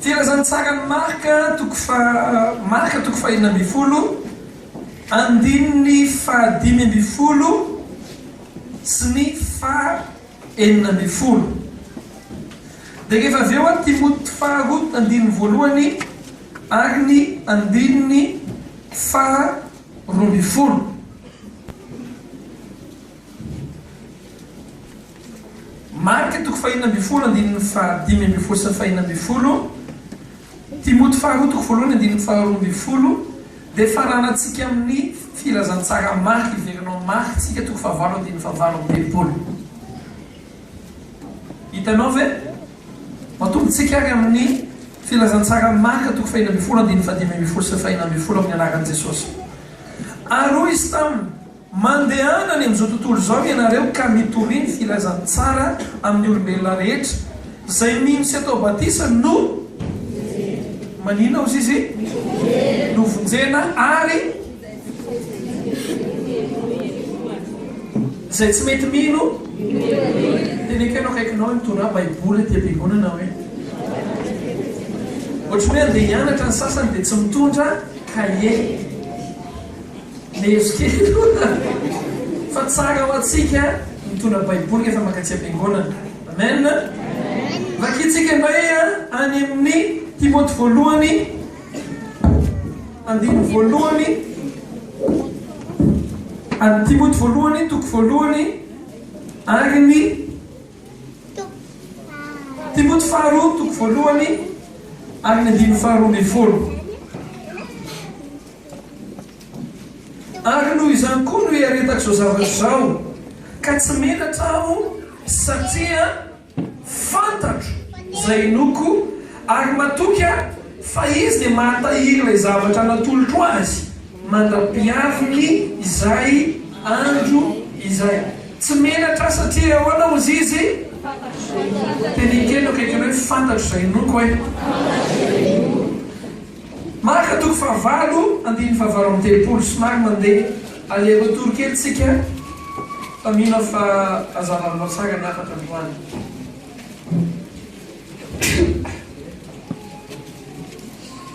filazantsara marka toko fahenina amby folo andininy fahadimy amby folo sy ny fahenina amby folo dia rehefa avy eo a Timoty faharoa andininy voalohany ary ny andininy faharoa amby folo. Marka toko fahenina amby folo andininy fahadimy amby folo sy ny fahenina amby folo. Timoty faharoa toko voalohany andininy faharoa amby folo. Dia faranantsika amin'ny filazantsara marka iverinao marka tsika toko fahavalo andininy fahavalo amby telopolo. Hitanao ve? Matombotsika ary amin'ny filazantsara marka toko fahenina amby folo andininy fahadimy amby folo sy ny fahenina amby folo amin'ny anaran'i Jesosy. Ary izy taminy mandehanany amin'izao tontolo izao ianareo ka mitoriny filazantsara amin'ny olombelona rehetra izay mino sy atao batisa no manina ozy izy no vonjena ary izay tsy mety mino tenekaianao kaikinao mitondra baiboly ty am-piangonana hoe ohatra hoe andeha hianatra ny sasany dia tsy mitondra kahier mezokely fa tsara ho atsika mitondra baiboly rehefa makatsy am-piangonana. Amen. Vakitsika indray any amin'ny Timoty voalohany andininy voalohany any Timoty voalohany toko voalohany ary ny Timoty faharoa toko voalohany ary ny andininy faharoa amby folo. Ary noho izany koa no hiaretako izao zavatra izao ka tsy menatra aho satria fantatro izay noko ary matoky fa izy dia mahatahiry ilay zavatra natolotro azy mandra-piaviny izay andro izay. Tsy menatra satria ahoana ozy izy tenekely akaikany hoe fantatro izay noko hoe marka toko fahavalo andininy fahavalo amby telopolo somary mandeha aller-retour kely tsika fa mino fa azavanao tsara ny afatra androany.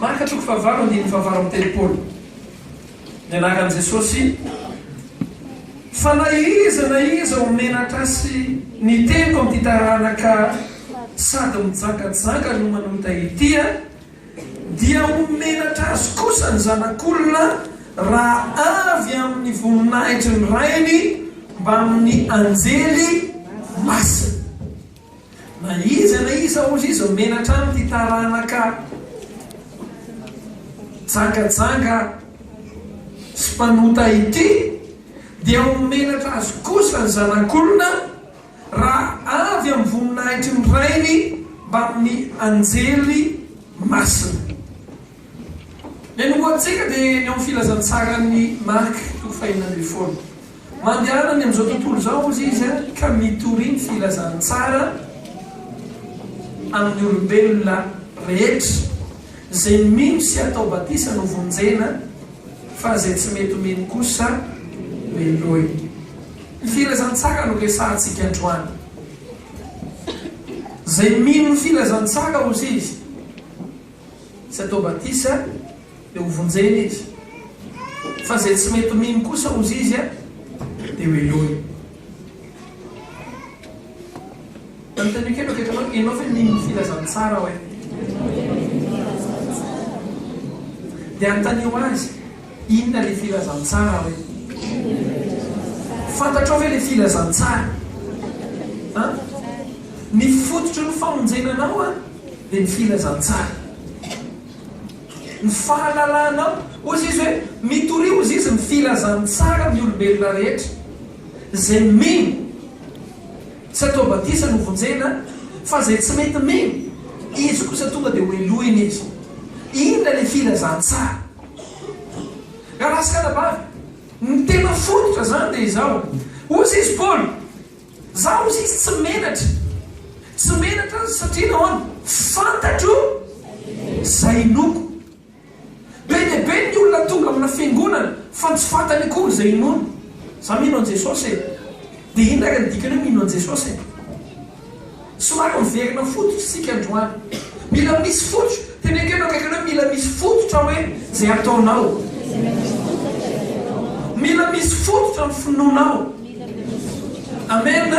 Marka toko fahavalo andininy fahavalo amby telopolo ny anaran'i Jesosy fa na iza omenatra sy ny teniko amin'ity tarana ka sady mijankajanka no manota itya dia omenatra azy kosa ny zanak'olona raha avy amin'ny voninahitry ny rainy mba amin'ny anjely masina. Na iza ozy izy omenatra amin'ity tarana ka jangajanga sy mpanota ity dia omenatra azy kosa ny zanak'olona raha avy amin'ny voninahitry ny rainy mba amin'ny anjely masina. Enomoantsika dia ny amin'ny filazantsara ny marka toko fahenina amby folo mandehanany amin'izao tontolo izao ozy izy ka mitoriny filazantsara amin'ny olombelona rehetra izay mino sy atao batisa no vonjena fa izay tsy mety mino kosa meloy. Ny filazantsara no resantsika androany izay mino ny filazantsara ozy izy sy atao batisa dia hovonjena izy fa izay tsy mety mino kosa ozy izy dia hoeloy. Tanotanekelo kaikanao ianao fa mino ny filazantsara hoe dia antanio azy inona le filazantsara hoe fantatrao ve le filazantsara ny fototro ny famonjenanao dia ny filazantsara ny fahalalanao ozy izy hoe mitory ozy izy ny filazantsara amin'ny olombelona rehetra izay mino sy atao batisa no vonjena fa izay tsy mety mino izy kosa tonga dia hoelohiny izy. Inona le filazantsara raha rasikadabavy ny tena fototra zany dia izao ozy izy Paoly zaho ozy izy tsy menatra satria nahoana fantatro izay noko. Be dia be ny olona tonga amina fiangonana fa tsy fantany akory izay nono. Za mino an Jesosy dia inona ny dikany hoe mino an Jesosy somary miverina fototra sika androany mila misy fototra tenekena kaikanao mila misy fototra hoe zay ataonao, mila misy fototra ny finoanao. Amen.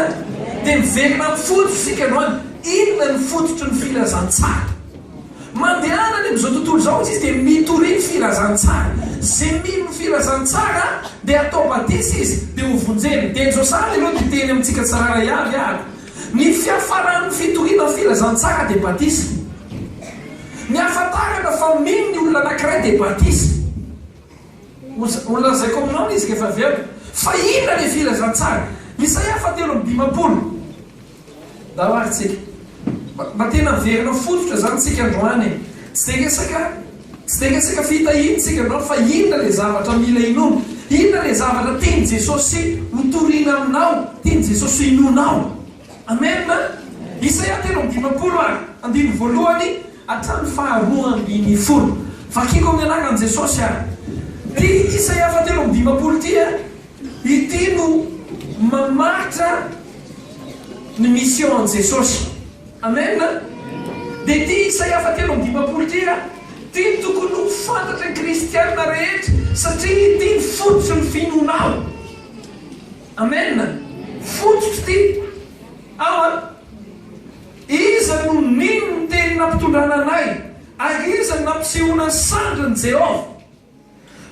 Dia miverina ny fototra sika anoany, inona ny fototra ny filazantsara. Mandehana any amin'izao tontolo izao izy dia mitoriny filazantsara. Zay mino ny filazantsara dia atao batisa izy dia hovonjeny. Dia Josary aloha dia teny amintsika tsarara avy ary ny fiafaran'ny fitoriana ny filazantsara dia batisa. Ny ahafantarana fa mino ny olona anankiray dia batisa. Olazaiko aminao izy ka efa avy eo fa inona ny filazantsara. Isaia 7:20 da hoaritsika mba tena miverina fototra zany tsika androany. Tsy dia resaka fitahiantsika androany fa inona le zavatra mila inoana, inona le zavatra teny Jesosy hotoriana aminao, teny Jesosy inonao. Amen. Isaia 7:20 ary andiny voalohany hatrany 2:10 vakiko amin'ny anaran'i Jesosy ary ty Isaia 7:20 ty ity no mamatra ny mission an Jesosy. Amen. Dia ty Isaia 7:20 ty tokony ho fantatra ny kristianina rehetra satria ty fototra ny finoanao. Amen. Fototra ty ao iza no nino ny teny nampitondrana anay ary iza no nampisehoana ny sandriny Jehova.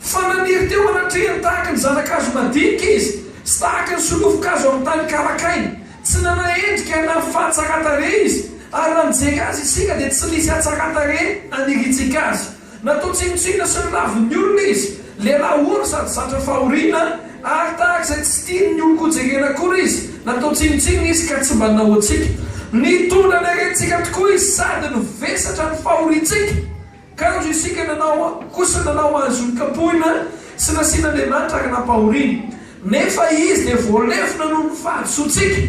Fa naniry teo anatrehany tahaka ny zanakazo madinika izy sy tahaka ny solofokazo amin'ny tany karakainy. Tsy nanaendrika na fahatsakatare izy ary nanjeka azy isika dia tsy nisy atsakatare aniritsika azy. Natao tsinotsinona sy ny laviny olona izy, lehilahy ora sady zatra fahoriana ary tahaka izay tsy tiany ny olon-kojerena akory izy. Natao tsinotsinona izy ka tsy mba nahoantsika. Nitondra ny arentsika tokoa izy sady nivesatra ny fahoriantsika. Ka andro isika kosa nanao azy ny kapohina sy nasian'Andriamanitra ary nampahoriana. Nefa izy dia voalefina noho ny fahadisoantsika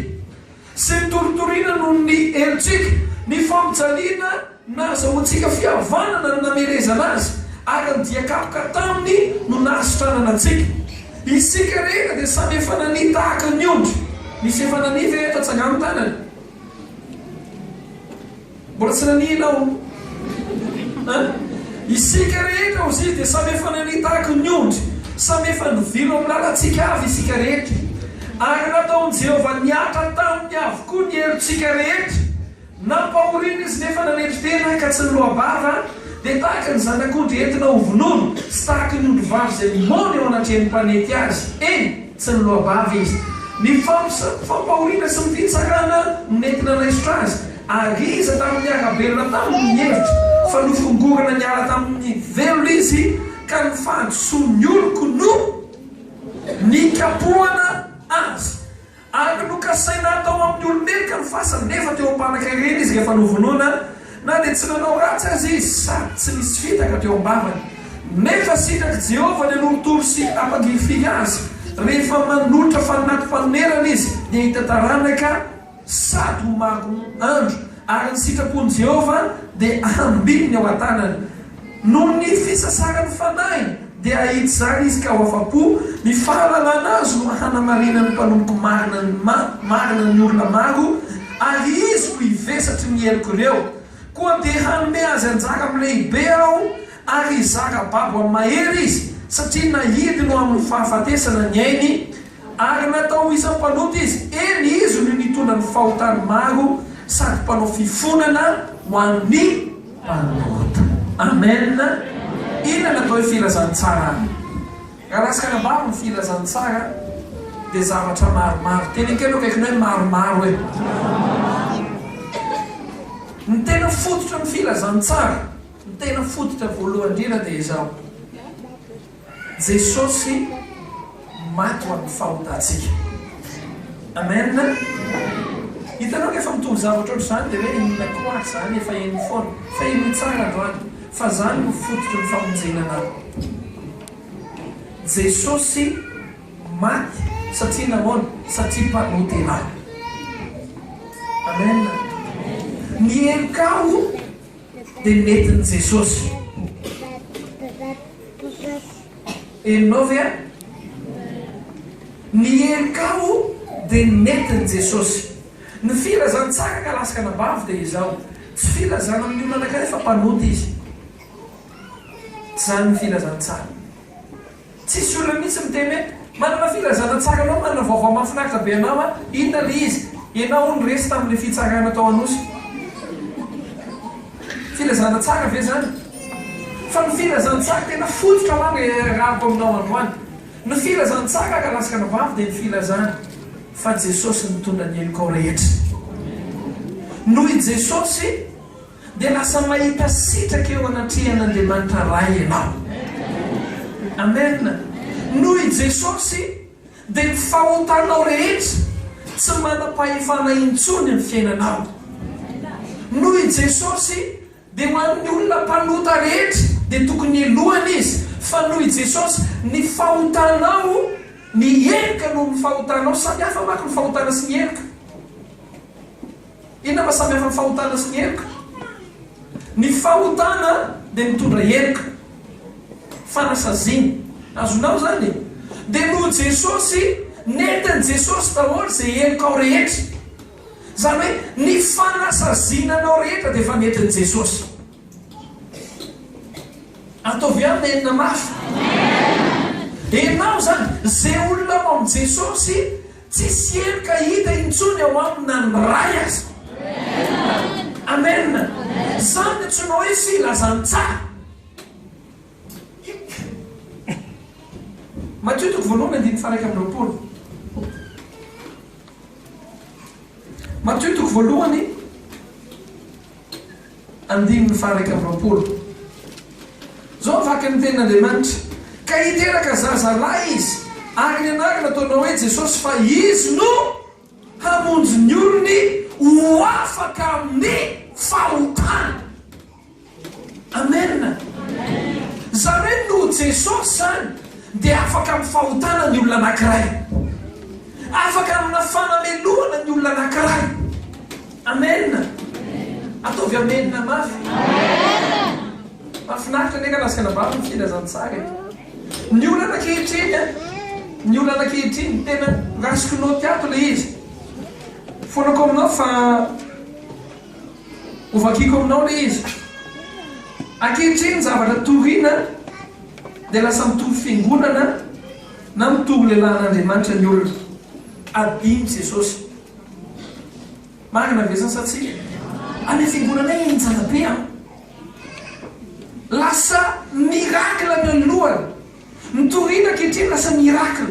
sy ny toritoriana noho ny helotsika. Ny famijaliana nazahoantsika fihavanana no namerezana azy ary ny diakapoka taminy no nahasotranana antsika. Isika rehetra dia samy efa nani tahaka ny ondry. Misy efa nani ve eto atsangano tanany? Mbola tsy nani ianao? Isika rehetra ozy izy dia samy efa nani tahaka ny ondry. Samy efa nivilo amin'ny lalantsika avy isika rehetra. Ary nataon'i Jehovah niatra taminy avokoa ny helotsika rehetra. Nampahoriana izy nefa nanetri-tena ka tsy ny lohabava dia tahaka ny zanak'ondry entina ho vonono sy tahaka ny ondry vavy izay mimona eo anatrehan'ny mpanety azy. Eny, tsy ny lohabava izy. Ny fampahoriana sy ny fitsarana nentina naisotra azy. Ary iza tamin'ny akabelona tamin'ny hevitra fa nofongorana niala tamin'ny velona izy ka ny fahadisoan'ny oloko no nikapohana azy. Ary no kasaina atao amin'ny olombelona ka ny fasany nefa teo am-panan-karena izy rehefa novonoana na dia tsy nanao ratsy azy izy sady tsy misy fitaka teo am-bavany. Nefa sitraky Jehovah ny anorotoro sy ampagifika azy rehefa manolotra fananam-panonerana izy dia hita taranaka sady ho maro andro. Ary ny sitrapon'i Jehovah dia ambiny ao an-tanany. Noho ny fisasarany fanahy dia ahity zany izy ka ho afa-po. Ny fahalalana azy no hanamarina ny mpanomboky marina ny olona maro ary izy ho hivesatry ny heloko ireo. Koa dia hanome azy anjara amin'ny lehibe aho ary hizaka babo amin'ny mahery izy satria nahidy no amin'ny fahafatesana ny ainy ary natao isam-panoto izy. Eny izy no nitondra ny fahotany maro sady mpanao fifonana ho an'ny mpanota. Amen. Inona natao hoe filazantsara? Raha lasakana ny filazantsara dia zavatra maromaro. Teny kely kaikina hoe maromaro hoe. Ny tena fototra ny filazantsara, ny tena fototra voalohany indrindra dia izao: Jesosy maty ho amin'ny fahotantsika. Amen. Hitanao efa mitovy zavatra ohatr' izany dia hoe inona koa zany efa eny foana fa eny tsara androany fa zany no fototra ny famonjenana. Jesosy maty satria namoana satria mpanoty anao. Amen. Ny helokaho dia netin'i Jesosy. Eninao ve? Ny helokaho dia netin'i Jesosy. Ny filazantsara ka lasaka anabavy dia izao: tsy filazana amin'ny olona anankiray fa mpanoty izy zany ny filazantsara. Tsisy olona mihitsy miteny hoe manana filazana tsara anao, manana vaovao mahafinaritra be anao a, inona le izy? Ianao ny resy tamin'le fitsarana tao anosy. Filazana tsara ve zany? Fa ny filazana tsara tena fototra mamy rahako aminao androany. Ny filazana tsara ka lasaka ny vavy dia ny filazana fa Jesosy mitondra ny heloka ao rehetra. Noho i Jesosy dia lasa mahita sitraka eo anatrehan'Andriamanitra ray ianao. Amen. Noho i Jesosy dia ny fahotanao rehetra tsy manam-pahefana intsony ny fiainanao. Noho i Jesosy dia ho an'ny olona mpanota rehetra dia tokony elohany izy, fa noho i Jesosy ny fahotanao, ny heloka noho ny fahotanao samy hafa mako ny fahotana sy ny heloka. Inona ma samy hafa ny fahotana sy ny heloka? Ny fahotana dia mitondra heloka, fanasaziny, azonao zany. Dia noho Jesosy, nentin' Jesosy daholo izay heloka ao rehetra. Zany hoe ny fanasazinanao rehetra dia efa nentin' Jesosy. Ataovy aminy enina mafy. Enao zany, izay olona ao amin'ny Jesosy, tsisy heloka hita intsony ao aminy na ny ray azy. Amen. Zany antsoina hoe filazantsara. Mateo toko voalohany andiny faraika amin'ny roapolo. Mateo toko voalohany andiny faraika amin'ny roapolo. Zao vaky ny tenin'Andriamanitra, ka hiteraka zazalahy izy ary ny anarana ataonao hoe Jesosy, fa izy no hamonjy ny olony ho afaka amin'ny fahotana. Amen. Zany hoe no Jesosy zany dia afaka amin'ny fahotana ny olona anankiray, afaka amina fanamelohana ny olona anankiray. Amen. Ataovy amenina mafy. Mahafinaritra neka lasaka nabavy ny filazantsara. Ny olana ankehitriny, ny olana ankehitriny tena rasikinao tiato le izy. Fonako aminao fa ovakiko aminao le izy. Ankehitriny zavatra torina dia lasa mitovy fiangonana na mitovy lehilahin'Andriamanitra ny olona. Adiny Jesosy. Marina vesana satsika. Any fiangonana enjana be a. Lasa mirakla ny lohany. Mitorina ankehitriny lasa mirakla.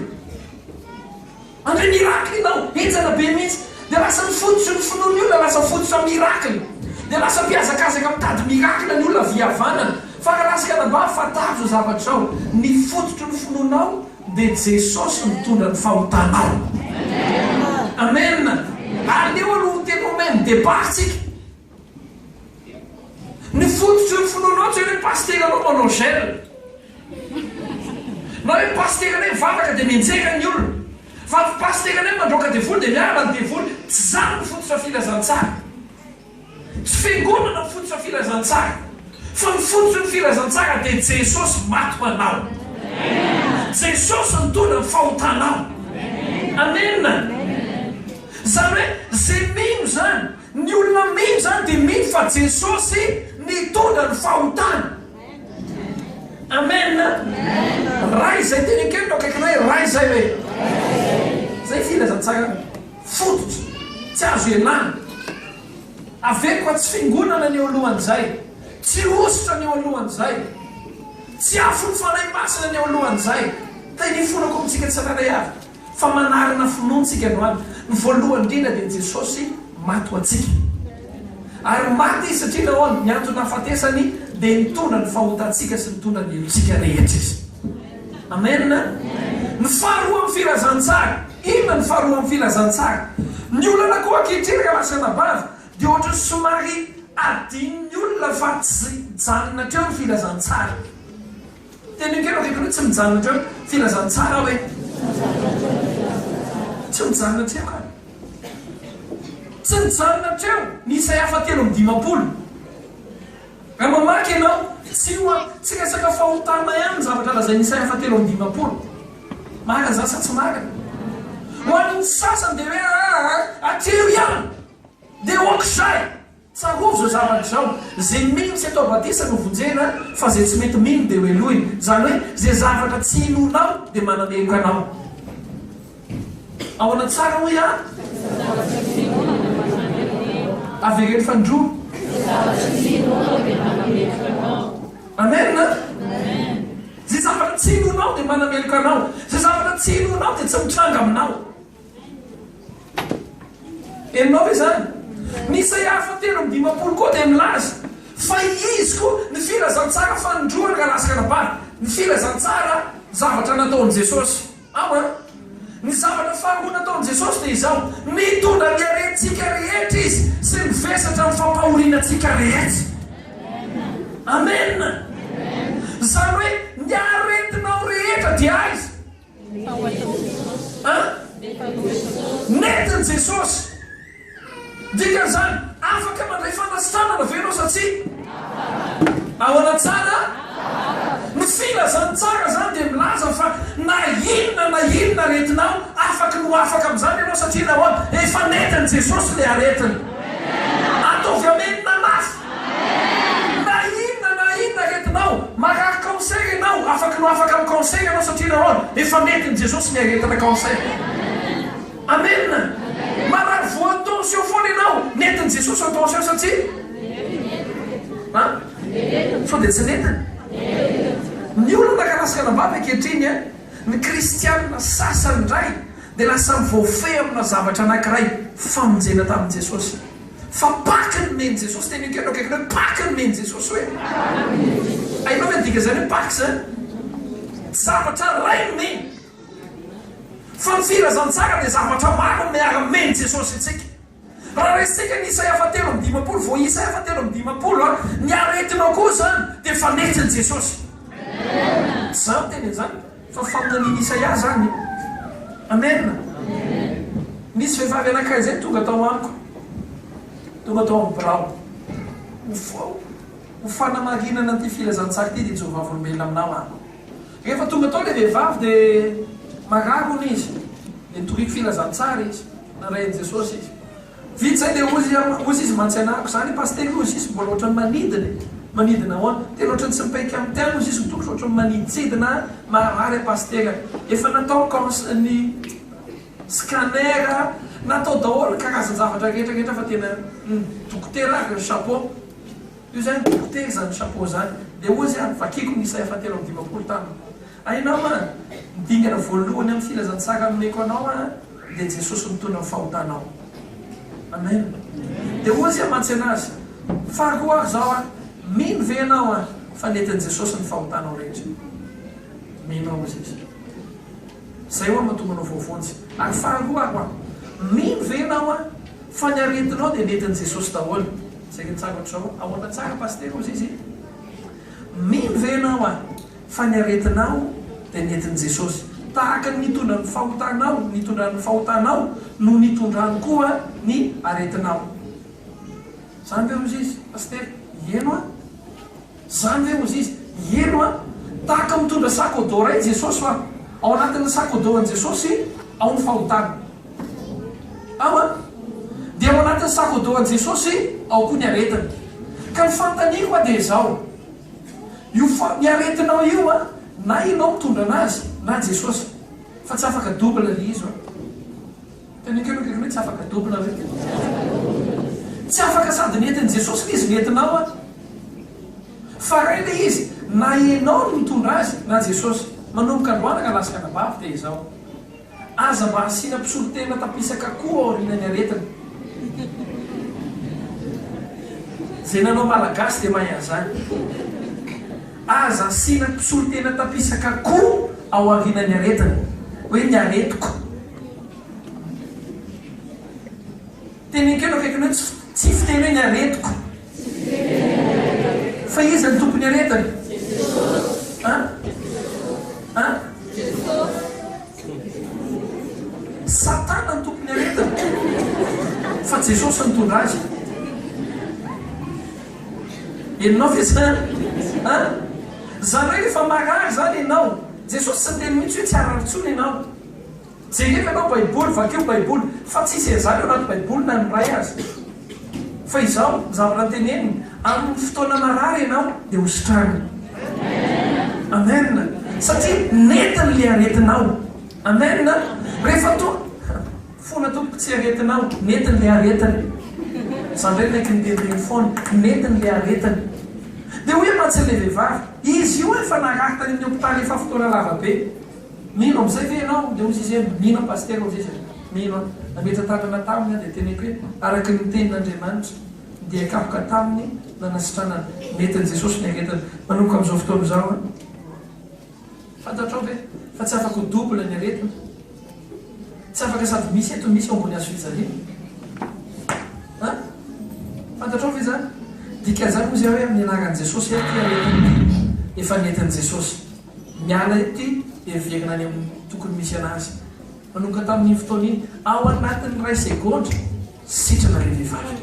Andre mirakla ianao, enjana be mihitsy. Dia lasa mifototra ny finoany olona, lasa fototra mirakla. Dia lasa mpiazakazaka mitady mirakla ny olona viavanana. Fa ka lasaka nabavy fantavy zao zavatra zao. Ny fototry ny finoanao dia Jesosy mitondra ny fahotanao. Amen. Aleo aloha tena omeny debatsika. Ny fototry ny finoanao tsy hoe pasteur anao manao gel. Na hoe pasteur anay mivavaka dia menjera ny olona. Fa pasteur anay mandroaka devoly dia miara ny devoly. Tsy zany ny fototra filazantsara. Tsy fiangonana ny fototra filazantsara. Fa ny fototry ny filazantsara dia Jesosy maty ho anao. Jesosy mitondra ny fahotanao. Amen. Zany hoe zay mino zany, ny olona mino zany dia mino fa Jesosy mitondra ny fahotana. Amen. Ray izay teny kely akaikinay, ray izay hoe zay filazantsara fototra tsy azo ialana. Aveko tsy fiangonana ny eo alohan'izay, tsy ositra ny eo alohan'izay, tsy afo ny fanahy masina ny eo alohan'izay. Teny fonako amintsika tsiraray avy fa manarina finoantsika androany. Ny voalohany indrindra dia Jesosy maty ho antsika. Ary maty izy satria nahoany ny antony hafatesany dia mitondra ny fahotantsika sy mitondra ny helontsika rehetra izy. Amen. Ny faharoa amin'ny filazantsara. Inona ny faharoa amin'ny filazantsara? Ny olona koa ankehitriny ka lasa nabavy dia ohatra somary adin'ny olona fa tsy mijanona treo ny filazantsara. Teny kely akaiky hoe tsy mijanona treo filazantsara hoe tsy mijanona treo ka. Tsy mijanona treo ny Isaia 7:50. Raha mamaky ianao, tsy resaka fahotana ihany zavatra lazain'ny Isaia 7:50. Marina zany sa tsy marina? Ho an'ny sasany dia hoe atreo ihany dia okizay. tsarovy zao zavatra zao zay mino tsy atao batisa no vonjena fa zay tsy mety mino dia hoelohiny zany hoe zay zavatra tsy inonao dia manameloka anao ao ana tsara hoe a avereny fandro amena zay zavatra tsy inonao dia manameloka anao zay zavatra tsy inonao dia tsy mitranga aminao enao hoe zany ny Isaia 7:15 koa dia milaza fa izy koa ny filazantsara fandroana ka lasaka nabary ny filazantsara zavatra nataon'i Jesosy ama ny zavatra faharoa nataon'i Jesosy dia izao mitondra ny aretintsika rehetra izy sy mivesatra amin'ny fampahorianantsika rehetra amen zany hoe ny aretinao rehetra dia aizy netin'i Jesosy dikan'izany afaka mandray fanasitranana venao satria ao anatsara ny filazantsara zany dia milaza fa na inona aretinao afaka no afaka amin'izany ianao satria nahoana efa netin'i Jesosy le aretiny ataovy amenina mafy na inona aretinao mahaka conseil ianao afaka no afaka amin'ny conseil ianao satria nahoana efa netin'i Jesosy ny aretina conseil amen marary voatension foana ianao netin'i Jesosy attention satria so dia tsy netiny ny olona kalasaka nambavy ankehitriny ny kristianina sasany indray dia lasa mivoafehy amina zavatra anankiray famonjena tamin'i Jesosy fa paky ny meny Jesosy tena ikenao kaikany hoe paky ny meny Jesosy hoe ainao hoe dika zany hoe paky zany zavatra ray ny meny fa ny filazantsara dia zavatra maro miara-meny Jesosy itsika raha resitsika ny Isaia 7:15 vo Isaia 7:15 ny aretinao koa zany dia fa netin'i Jesosy zany teny zany fa faminan'iny Isaia zany amen nisy vehivavy anankiray zay tonga tao amiko tonga tao amin'ny birao ho fanamarinana an'ity filazantsara ity dia jovavolombelona aminao any rehefa tonga tao le vehivavy dia mararony izy dia nitoriky filazantsara izy narain'i Jesosy izy vita zay dia ozy izy mantsainako zany paster ozy izy mbola ohatrany manidina hoana tena ohatrany tsy mipaika amin'ny tiana ozy izy mitokotry ohatrany maniditsidina marary paster efa natao ny scanner natao daholo karazany zavatra rehetrarehetra fa tena dokotera ary ny chapeau io zany dokotera zany chapeau zany dia ozy vakiko ny Isaia 7:15 tany ainao midingana voalohany amin'ny filazantsara nomeko anao dia Jesosy mitondra amin'ny fahotanao amen dia ozy amantsy anazy faharoa zao mino ve anao fa netin'i Jesosy ny fahotanao rehetra mino ozy izy zay hoa mahatonga anao voavonjy ary faharoa mino ve anao fa ny aretinao dia netin'i Jesosy daholo zay nitsaratra zao ahoana tsara paster ozy izy mino ve anao fa ny aretinao dia netin'i Jesosy tahaka ny nitondra ny fahotanao no nitondrany koa ny aretinao zany ve ozy izy paster eno zany ve ozy izy eno tahaka mitondra sakodo ray Jesosy fa ao anatin'ny sakodoan'i Jesosy ao ny fahotana dia ao anatin'ny sakodoan'i Jesosy ao koa ny aretina ka ny fantaniko dia zao ny aretinao io na inao mitondra anazy na Jesosy fa tsy afaka double le izy tena kelo hoe tsy afaka double ve tsy afaka sady netin'i Jesosy le izy netinao fa ray le izy na inao no mitondra azy na Jesosy manomboka androana ka lasaka nabavy dia izao aza mba asiana mpisolotena tapisaka koa aorianany aretina zay nanao malagasy dia mahay an'izany aza asiana mpisolotena tapisaka koa ao aorianany aretina hoe ny aretiko teny kelo kaikany hoe tsy fiteny hoe ny aretiko fa izy ny tompony aretiny Satana ny tompony aretiny fa Jesosy nitondra azy enao ve zany zany hoe rehefa marary zany ianao Jesosy tsy teny mihitsy hoe tsy ararintsony ianao jerefa anao baiboly vakeo baiboly fa tsisy zany eo anaty baiboly na miray azy fa izao zavatra teneniny amin'ny fotoana marary ianao dia hositrany. Amen. Satria netiny le aretinao. Amen. Rehefa fona tompoko tsy aretinao, netiny le aretiny. Zandray naiky nidedreny foana, netiny le aretiny. Dia hoe mantsy le vehivavy, izy io efa naraky tany amin'ny hopitaly efa fotoana lavabe. Mino am'izay ve ianao? Dia ozy izy hoe mino paster ozy izy. Mino nametra tanana taminy dia teneko hoe araky ny tenin'Andriamanitra dia akapoka taminy nanasitrana netiny Jesosy ny aretiny. Manomboka amin'izao fotoana izao. Fantatrao ve? Fa tsy afaka ho double ny aretina. Tsy afaka sady misy eto misy ambony azo fijaliana. Fantatrao ve zany? Dika zany ozy hoe amin'ny anaran'i Jesosy ty aretiny efa netin'i Jesosy. Miala ety everina any amin'ny tokony misy anazy. Manomboka tamin'ny fotoana iny ao anatin'ny 2 segondra sitrana le vehivavy.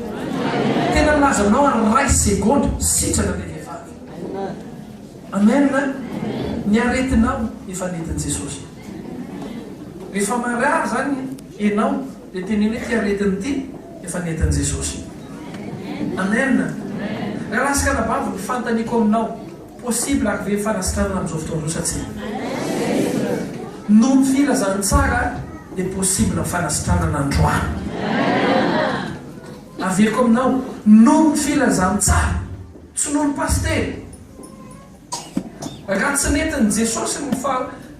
Tena milaza aminao amin'ny 2 segondra sitrana le vehivavy. Amen. Ny aretinao efa netin'i Jesosy. Rehefa marary zany ianao dia teneny hoe ty aretiny ty efa netin'i Jesosy. Amen. Raha lasaka nabavy ny fantaniko aminao possible ary ve fanasitrana amin'izao fotoana rosa tsy no filazany tsara dia possible fanasitrana n'androany. Aveko aminao no filazany tsara tsy noho ny pastery. Raha tsy netin'i Jesosy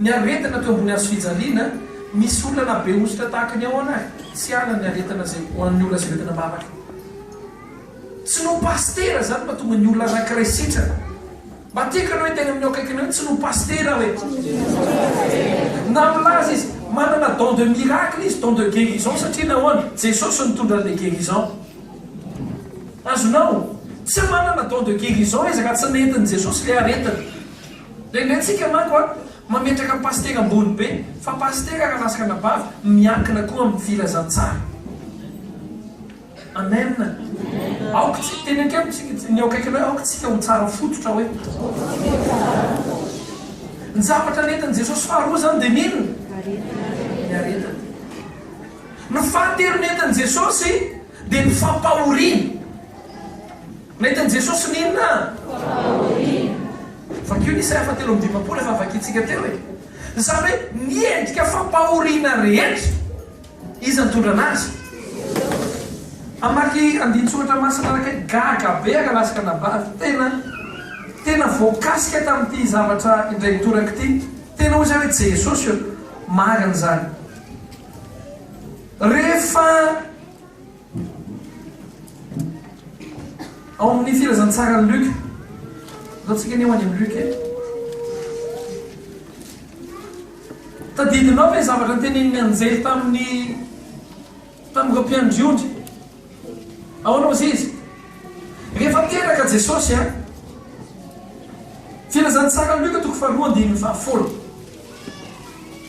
ny aretina teo ambony azo fijaliana, misy olona be ositra tahaka ny ao anahy tsy ala ny aretina zay ho an'ny olona zay aretina mavaka. Tsy no pastera zany mahatonga ny olona anankiray sitrana. Matikana hoe tena amin'ny akaikina hoe tsy no pastera hoe. Na milaza izy manana don de miracle izy, don de guérison satria nahoana Jesosy nitondra le guérison. Azonao tsy manana don de guérison izy raha tsy netin'i Jesosy le aretina. Lentsika manko mametraka pastera ambony be, fa pastera raha lasaka nabavy miankina koa amin'ny filazantsara. Amen. Aoka tsy teny akeo ny akaikina aoka tsika ho tsara fototra hoe ny zavatra netin'i Jesosy faharoa zany dia minona? Ny aretina. Ny fahatelo netin'i Jesosy dia ny fampahoriana. Netin'i Jesosy ninona? Fakio ny Isaia 7:15 efa vakitsika teo e. Zany hoe niendrika fampahoriana rehetra izy nitondra anazy. Amaky andin-tsoratra masina anakay gaga be raha lasaka nabavy tena voakasika tamin'ity zavatra indray nitoraka ity. Tena ozy hoe Jesosy marina zany. Rehefa ao amin'ny filazantsara ny Luka, zaotsika ny eo any amin'ny Luka tadidinao ve zavatra nytenenin'ny anjely tamin'ny mpiandriondry. Ahoana ozy izy? Rehefa teraka Jesosy filazantsara ny Luka 2:10.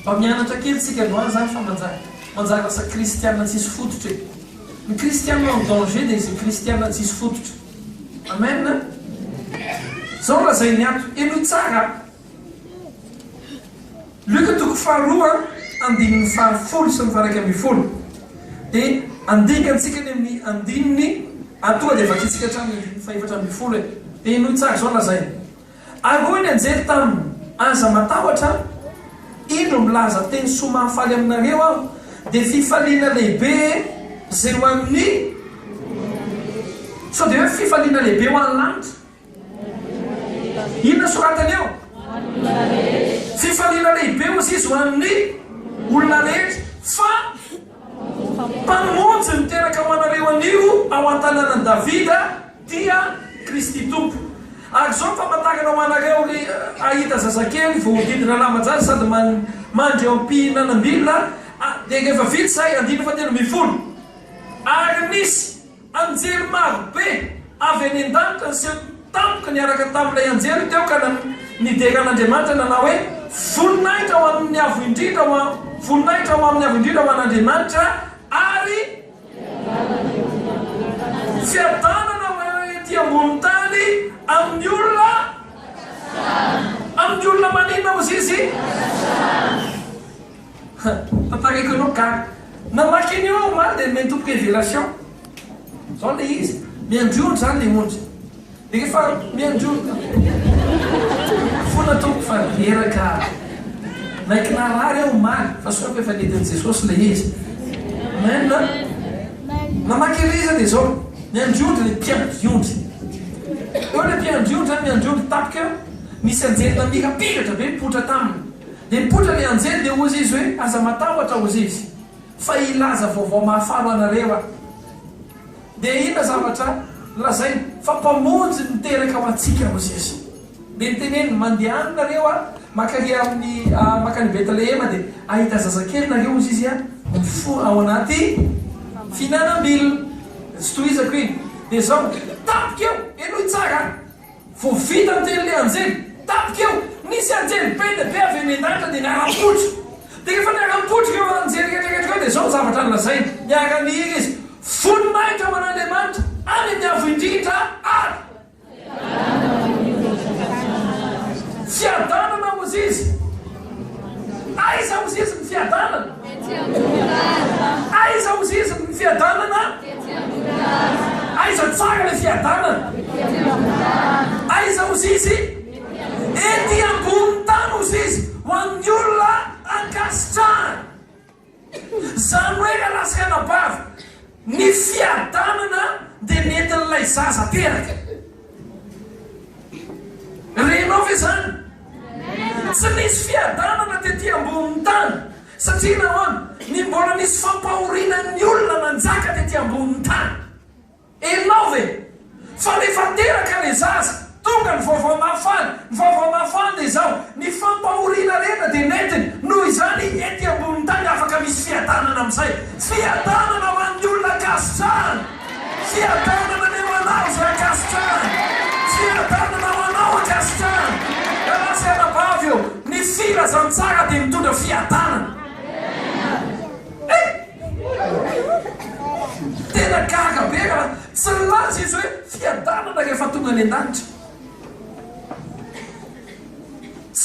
Mba mianatra kely tsika androany zany fa manjary lasa kristianina tsisy fototra. Ny kristianina en danger dia izy kristianina tsisy fototra. Amen. Zao lazay ny ato eno tsara Luka 2:10 sy ny faraika amin'ny 10. Dia andingansika ny amin'ny andininy atoa dia vakitsika hatramin'ny 4:10. Dia eno tsara zao lazay. Aroa ny anjely taminy aza matahotra, indro milaza teny soa mahafaly aminareo aho dia fifaliana lehibe zay ho amin'ny sao dia hoe fifaliana lehibe ho an'ny lanitra. Inona soratany eo? Fifaliana lehibe ozy izy ho amin'ny olona rehetra fa mpamonjy miteraka ho anareo anio ao an-tanànan Davida dia Kristy Tompo. Ary zao famantarana ho anareo ahita zazakely voadidina laman-jary sady mandry eo am-pihinanam-bilona dia rehefa vitsy zay 10:10. Ary nisy anjely maro be avy any an-danitra nyseho tampoka niaraka tamin'ilay anjely teo ka nideran'Andriamanitra nanao hoe voninahitra ho amin'ny avo indrindra voninahitra ho amin'ny avo indrindra ho an'Andriamanitra ary fiadanana ety ambony tany amin'ny olona manina ozy izy. Tantariko anao ka namaky an'io aho maly dia meny tompoka révélation zao le izy miandrondry zany le ondry de rehefa miandrondry fonatoko fa eraka naiky narary aho maly fa soako efa nedin'i jesosy le izy mana namakeleza de zao miandrondry le mpiandriondry eo le mpiandriondry zany miandrondry tapika eo misy anjely namikapikatra be mipotra taminy de mipotra le anjely de ozy izy hoe aza matahotra ozy izy fa ilaza vaovao mahafalo anareo a de ina zavatra lazay fa mpamonjy miteraka ho atsika ozy izy de niteneny mandeha anynareo a makary amin'ny makany Betlehema de ahita zazakely nareo ozy izy a mifo ao anaty finanam-bilona tsy tohizako iny de zao tapika eo eno itsara vo vita amteny le anjely tapika eo nisy anjely be de be avy mendanitra de niara-potro de rehefa niara-potro eo anjely ketreketrika eo de zao zavatra nylazay miara-mihira izy voninahitra ho an'Andriamanitra any miavo indrindra ary fiadanana ozy izy aiza ozy izy ny fiadanana aiza ozy izy ny fiadanana aiza tsara le fiadanana aiza ozy izy ety ambony tany ozy izy ho an'ny olona ankasitrahany zany hoe rahalasika anabavy ny fiadanana de nentin'ilay zaza teraka renao ve zany tsy nisy fiadanana tetỳ ambony tany satria nahoana ny mbola nisy fampahorinan'ny olona nanjaka tetỳ ambony tany enao ve fa rehefa teraka le zaza tonga ny vaovao mafany ny vaovao mafany de zao ny fampahorina rena de netiny noho izany ety ambony tany afaka misy fiadanana am'izay fiadanana ho an'ny olona akasitrahany fiadanana ny ho anao zay akasitrahany fiadanana ho anao akasitrahany raha sy anabavy eo ny filazantsara de mitondra fiadanana tena gaga be raha tsy laza izy hoe fiadanana rehefa tonga ny an-danitra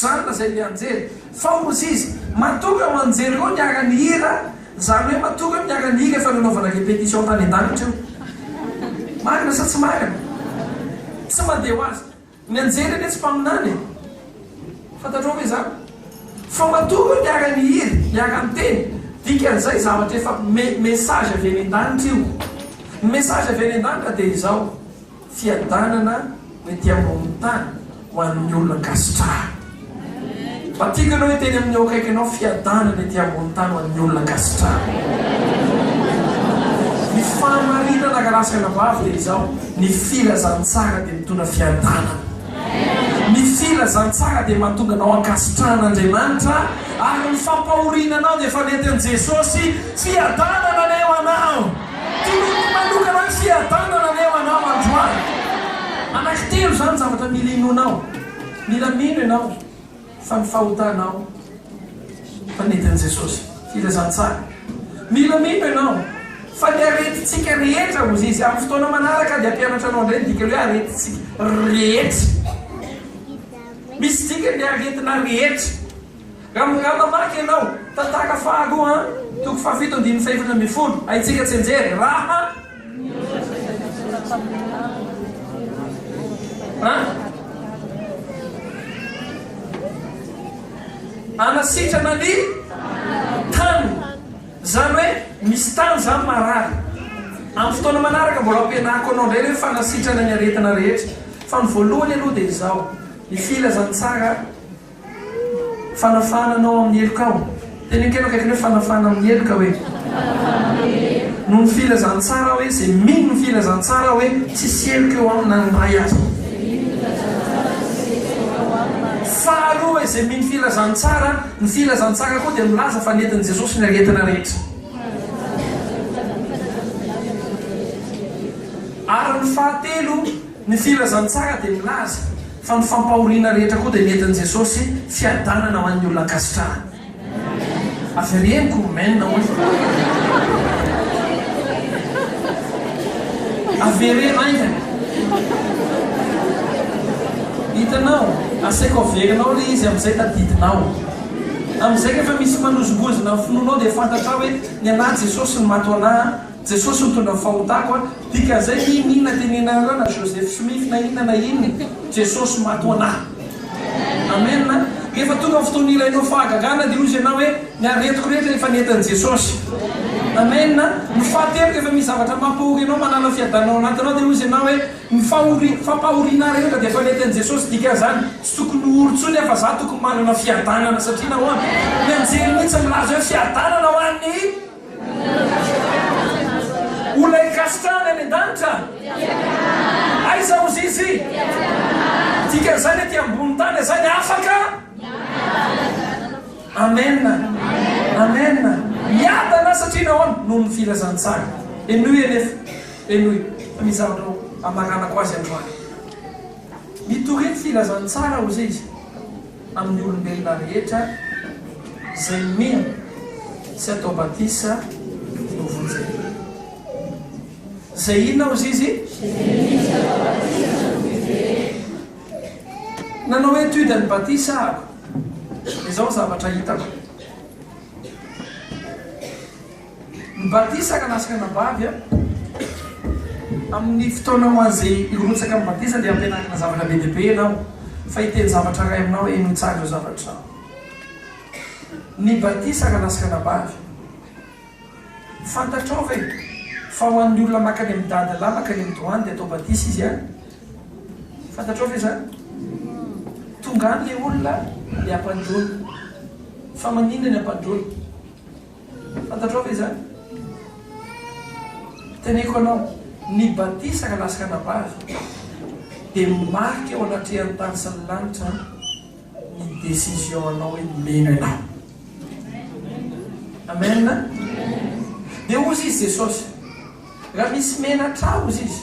zany lazay le anjely fa ozy izy matonga ho anjely eo niara-ny hira zany hoe matonga eo niara-ny hira efa nanaovana répétition tany an-danitra eo marina sa tsy marina tsy mandeha ho azy ny anjely eny tsy mpaminany fantatrao ve zany fa matonga eo niara-ny hira niara-ny teny dikan'izay zavatra efa message avy any an-danitra io message avy any an-danitra de izao fiadanana mety ambony tany ho an'ny olona ankasitraha Patika anao teny amin'ny ao akaiky anao fiadanana ety ambony tany ho an'ny olona ankasitraha ny fahamarinana karasaka anabavy de izao ny filazantsara de mitondra fiadanana ny filazantsara de mahatonga anao ankasitrahan'Andriamanitra ary ny fampahorina anao de efa nentin'i Jesosy fiadanana ny eo anao toloko manokana hoe fiadanana ny eo anao androany anankitelo zany zavatra mila inonao mila mino ianao fa ny fahotanao fa nentin'i Jesosy filazantsara mila mino ianao fa ny aretitsika rehetra ozy izy amin'ny fotoana manaraka de ampianatra anao ndray dika hoe aretitsika rehetra misy tika ny aretina rehetra raha mamaky ianao tantara faharoa toko fahafito andiny faefatra amby folo ahitsika tsy anjery raha anasitrana ny tany zany hoe misy tany zany marary amin'ny fotoana manaraka mbola ampianako anao ndray hoe fanasitrana ny aretina rehetra fa ny voalohany aloha de izao ny filazantsara fanafananao amin'ny elokao tenekeno kaikany hoe fanafana amin'ny eloka hoe no ny filazantsara hoe zay mino ny filazantsara hoe tsisy eloka eo amina ny ray azy faharoa hoe zay mino filazantsara ny filazantsara koa dia milaza fa nentin'i Jesosy ny aretina rehetra ary ny fahatelo ny filazantsara dia milaza fa ny fampahoriana rehetra koa dia nentin'i Jesosy fiadanana ho an'ny olona ankasitrahany avereniko menina hoe averena aingany hitanao asaiko averinao le izy amin'izay tadidinao amin'izay efa misy manozongozina ny finoanao dia fantatrao hoe ny anahy Jesosy ny mato anahy jesosy mitondra fahotako a dika zay inina tenenana na Joseph Smith na inona na inony jesosy mato anahy amena rehefa tonga ny fotoana ilainao fahagagana dia ozy ianao hoe niaretiko rehetra efa nentan' jesosy amena mifahatelo rehefa misy zavatra mampahory ianao manala fiadanao anatinao dia ozy ianao hoe fampahoriana rehetra dia efa nentan' jesosy dika zany tsy tokony orotsony fa za tokony manana fiadanana satria nahoany mianjely mihitsy milaza hoe fiadanana ho an'ny olona ikasitrana any an-danitra aiza ozy izy dika zany aty ambony tany zany afaka amena amena miadana satria nahoany noho ny filazantsara enoy anefa enoy fa misy zavatra amaranako azy androany mitoriny filazantsara ozy izy amin'ny olombelona rehetra zay mia sy atao batisa no vonjay zay inona ozy izy nanao hoe étude ny batisa ako izao zavatra hitako ny batisa ka nasaka nabavy a amin'ny fotoana ho an'izay irotsaka amin'ny batisa dia ampianarana zavatra be deaibe ianao fa hiteny zavatra ray aminao hoe enotsara io zavatra ny batisa ka nasaka nabavy fantatrao ve fa ho an'ny olona makany amin'ny dadalahy makany amin'ny doany dia atao batisa izy any fantatrao ve zany tonga any le olona le ampandrony fa maninona ny ampandrony fantatrao ve zany teneko anao ny batisa ka lasaka nabavy dia marika ao anatrehan'ny tany sy ny lanitra ny décision anao hoe meno ianao amena dia ozy izy jesosy raha misy menatra ozy izy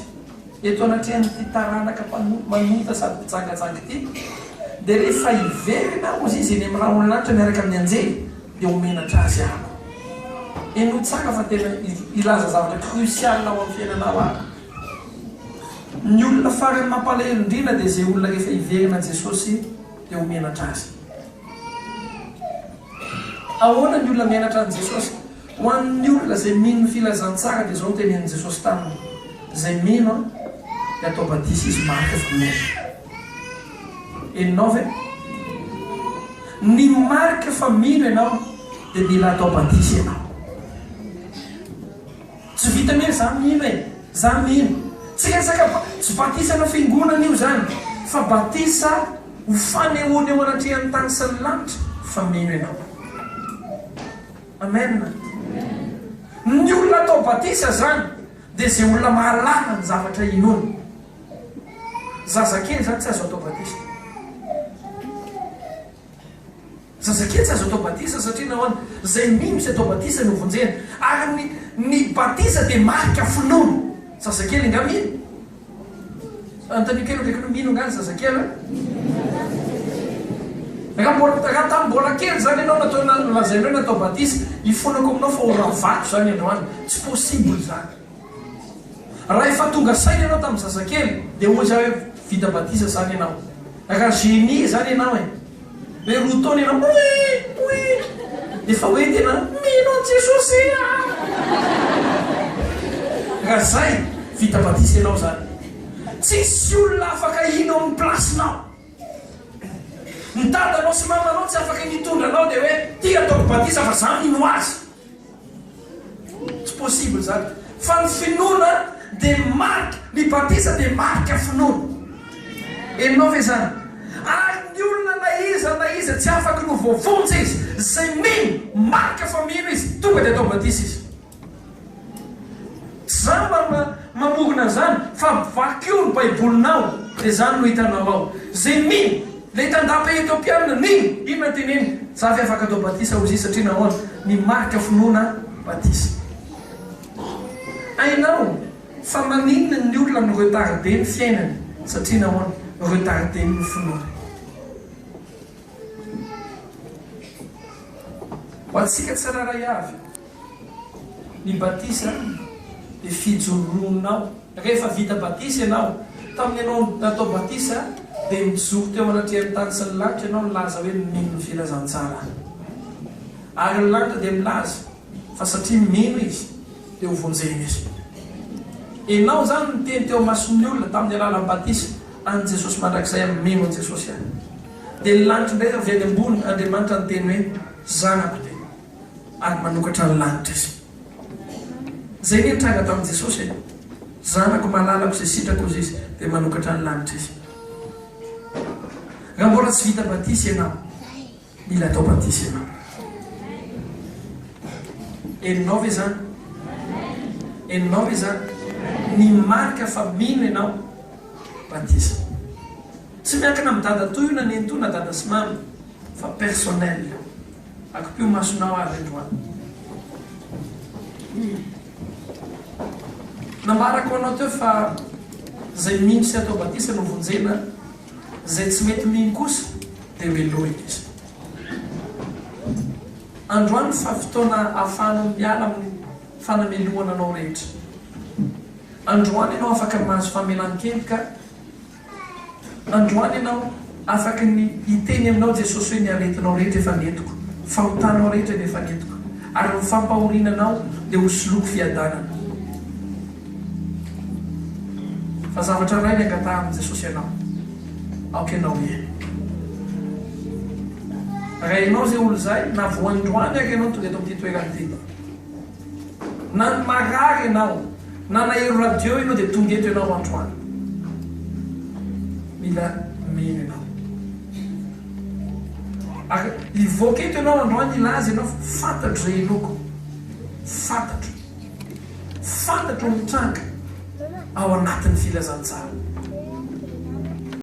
eto anatrehan'ny ty taranaka manota sady pitsangatsangy ty dia rehefa iverina ozy izy eny amin'ny raha ololanitra miaraka amin'ny anjely dia homenatra azy ako eno tsaka fa tena ilaza zavatra crucial ao amin'ny fiainanao ako ny olona farany mampalahelo indrindra dia zay olona rehefa iverina jesosy dia homenatra azy ahoana ny olona menatra an' jesosy ho an'ny olona zay mino ny filazantsara dia zao no tenenin' jesosy taminy zay mino dia atao batisa izy marika fa meno eninao ve ny marika fa mino ianao dia mila atao batisa ianao tsy vita mihry za mino e za mino tsy resaka tsy batisa na fingonana io zany fa batisa ho fanehoany eo anatrehan'ny tany sy ny lanitra fa mino ianao amen ny olona atao batisa zany dia zay olona mahalala ny zavatra inony zazakely zany tsy azo atao batisa zazakely tsy azo atao batisa satria nahoany zay mino sy atao batisa no vonjena ary ny batisa dia marika finono zazakely nga mino antany kely ndraiky no mino ngany zazakely raha tambola kely zany ianao nataolazainao natao batisa ifonako aminao fa oravato zany androany tsy possible zany raha efa tonga saina ianao tamin'ny zazakely dia oza hoe vita batisa zany ianao raha génie zany ianao e hoe rotony ianao oe dia fa hoe tena mino an' jesosy raha zay vita batisa ianao zany tsisy olona afaka ino amin'ny placenao ny dadanao sy mamanao tsy afaka mitondra anao dia hoe ty ataoko batisa fa za mino azy tsy possible zany fa ny finoana dia marika ny batisa dia marika finoana enao ve zany ary ny olona na iza tsy afaka no voavonjy izy zay mino marika fa mino izy tonga dia atao batisa izy za mamorona zany fa vakio ny baibolinao dia zany no hitanao ao zay mino le hitandapa etiopiana nino inona teneny za fi afaka atao batisa ozy izy satria nahoana ny marika finoana batisa ainao fa maninona ny olona ny retarde ny fiainany satria nahoana retarde ny finoana ho atsika tsiraray avy ny batisa dia fijororonao rehefa vita batisa ianao tamin'ny ianao natao batisa dia mijoro teo anatrehan'ny tany sy ny lanitra ianao milaza hoe mino ny filazantsara ary ny lanitra dia milaza fa satria mino izy dia hovonjeny izy. Ianao zany niteny teo mason'ny olona tamin'ny alalan'ny batisa any Jesosy mandrakizay amin'ny mino an Jesosy any. Dia ny lanitra indray avy any ambony Andriamanitra ny teny hoe zanako te, ary manokatra ny lanitra izy. Zay ny tranga tamin'i Jesosy e, zanako malalako izay sitrako izy izy dia manokatra ny lanitra izy. Raha mbola tsy vita batisa ianao, mila atao batisa ianao. Eninao ve zany? Eninao ve zany? Ny marika fa mino ianao batisa. Tsy miankina amin'ny dada toy io na nentoy na dada sy mamy, fa personnel. Akopio masonao ary androany. Nambarako anao teo fa zay mino sy atao batisa no vonjena, zay tsy mety mino kosa dia meloina izy. Androany fa fotoana ahafahanao miala amin'ny fanameloana anao rehetra. Androany ianao afaka mahazo famelan-kely ka androany ianao afaka ny hiteny aminao Jesosy hoe ny aretinao rehetra efa netiko, fahotanao rehetra dia efa netiko, ary ny fampahorinanao dia hosoloko fiadanana. Fa zavatra ray ny angataha amin'ny Jesosy ianao, aoka ianao ie. Raha ianao zay olo zay, na voandroany ak ianao tonga eto amin'ity toerana ity, na ny marary ianao, na nahery radio ianao dia tonga eto ianao androany, mila mino ianao. Ary ivoaka eto ianao androany, ilaza ianao fantatro zay iloko, fantatro mitranga ao anatin'ny filazantsara.